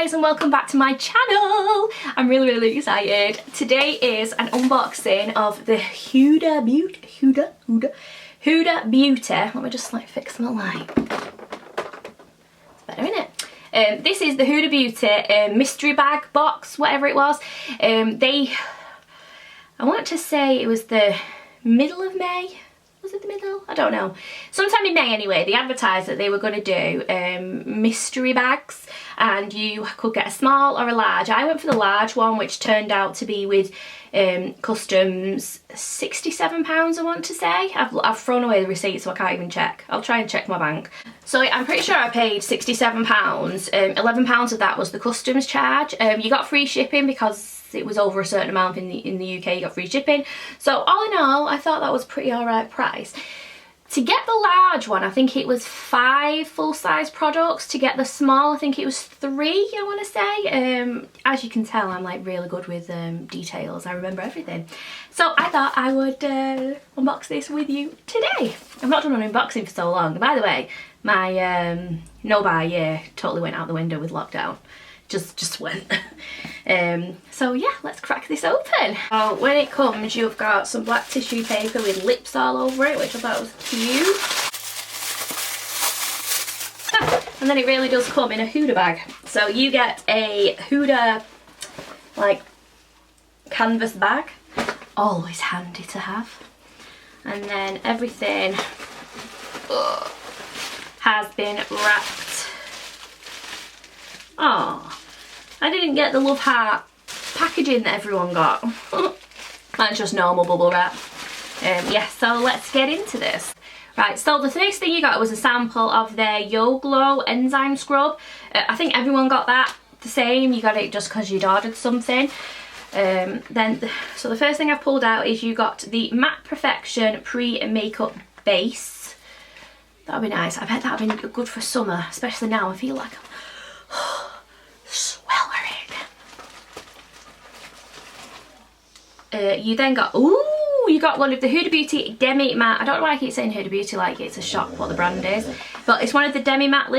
guys, and welcome back to my channel. I'm really excited. Today is an unboxing of the HUDA Beauty. HUDA Beauty. Let me just like fix my light. It's better, isn't it? This is the HUDA Beauty mystery bag box, whatever it was. I want to say it was the middle of May. Was it the middle? I don't know. Sometime in May anyway, they advertised that they were going to do mystery bags and you could get a small or a large. I went for the large one, which turned out to be with customs £67, I want to say. I've thrown away the receipt so I can't even check. I'll try and check my bank. So I'm pretty sure I paid £67. £11 of that was the customs charge. You got free shipping because it was over a certain amount in the UK, you got free shipping. So all in all, I thought that was pretty alright price. To get the large one, I think it was 5 full-size products. To get the small, I think it was 3, I want to say. As you can tell, I'm like really good with details. I remember everything. So I thought I would unbox this with you today. I've not done an unboxing for so long. By the way, my no-buy year totally went out the window with lockdown. Just went. So yeah, let's crack this open. So when it comes, you've got some black tissue paper with lips all over it, which I thought was cute. And then it really does come in a HUDA bag. So you get a HUDA like canvas bag, always handy to have. And then everything has been wrapped. Oh, I didn't get the love heart packaging that everyone got. That's just normal bubble wrap. Yeah, so let's get into this. Right, so the first thing you got was a sample of their Yo Glow enzyme scrub. I think everyone got that the same. You got it just because you'd ordered something. So the first thing I've pulled out is you got the Matte Perfection Pre-Makeup Base. That would be nice. I bet that would be good for summer, especially now. I feel like I'm sweltering. You then got, you got one of the HUDA Beauty Demi Matte. I don't know why I keep saying HUDA Beauty like it's a shock what the brand is, but it's one of the Demi Matte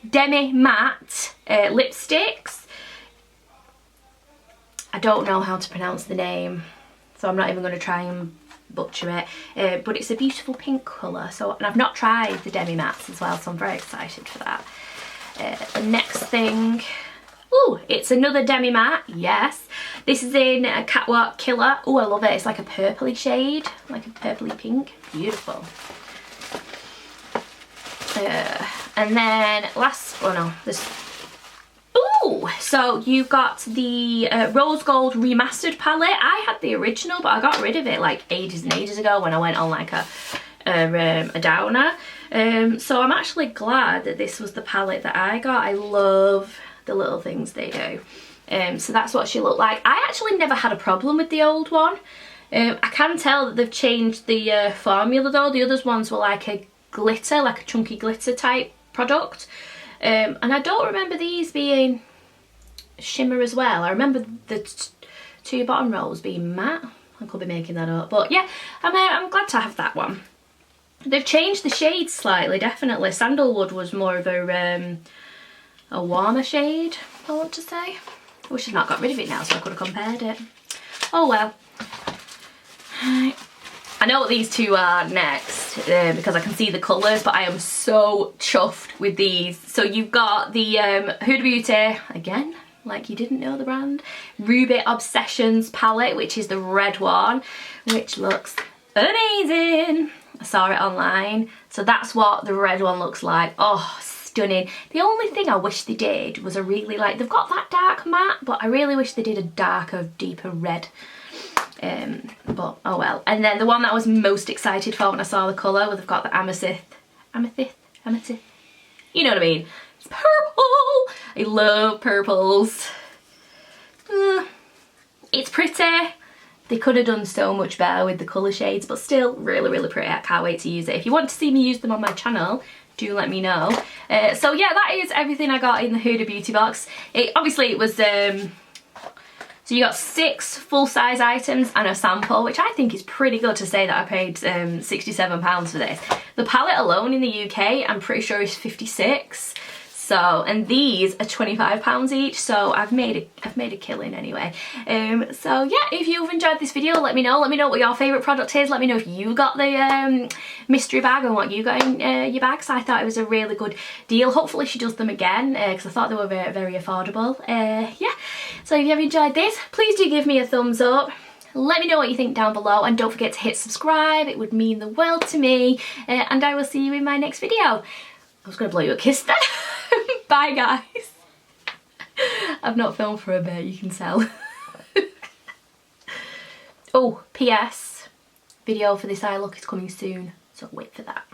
Demi Matte lipsticks. I don't know how to pronounce the name, so I'm not even going to try and butcher it. But it's a beautiful pink colour. And I've not tried the Demi Mattes as well, so I'm very excited for that. The next thing, it's another Demi Matte, yes. This is in a Catwalk Killer. I love it. It's like a purpley shade, like a purpley pink. Beautiful. And then so you got the Rose Gold Remastered palette. I had the original, but I got rid of it like ages and ages ago when I went on like a downer. So I'm actually glad that this was the palette that I got. I love the little things they do. So that's what she looked like. I actually never had a problem with the old one. I can tell that they've changed the formula though. The other ones were like a glitter, like a chunky glitter type product. And I don't remember these being shimmer as well. I remember the 2 bottom rows being matte. I could be making that up, but yeah, I'm glad to have that one. They've changed the shades slightly, definitely. Sandalwood was more of a warmer shade, I want to say. I wish I'd not got rid of it now so I could have compared it. Oh well. I know what these two are next because I can see the colours, but I am so chuffed with these. So you've got the HUDA Beauty, again, like you didn't know the brand, Ruby Obsessions palette, which is the red one, which looks amazing. I saw it online, so that's what the red one looks like. Oh, stunning. The only thing I wish they did was they've got that dark matte, but I really wish they did a darker, deeper red. But oh well. And then the one that I was most excited for when I saw the colour, they've got the amethyst. You know what I mean? It's purple. I love purples. It's pretty. They could have done so much better with the colour shades, but still really pretty. I can't wait to use it. If you want to see me use them on my channel, do let me know. So yeah, that is everything I got in the HUDA Beauty box. Obviously it was so you got 6 full-size items and a sample, which I think is pretty good to say that I paid £67 for this. The palette alone in the UK, I'm pretty sure is 56. So, and these are £25 each, so I've made a killing anyway. So yeah, if you've enjoyed this video, let me know what your favourite product is. Let me know if you got the mystery bag and what you got in your bags. I thought it was a really good deal. Hopefully she does them again, because I thought they were very, very affordable. Yeah, so if you have enjoyed this, please do give me a thumbs up. Let me know what you think down below, and don't forget to hit subscribe. It would mean the world to me, and I will see you in my next video. I was going to blow you a kiss then. Bye guys. I've not filmed for a bit, you can tell. Oh, PS, video for this eye look is coming soon, so wait for that.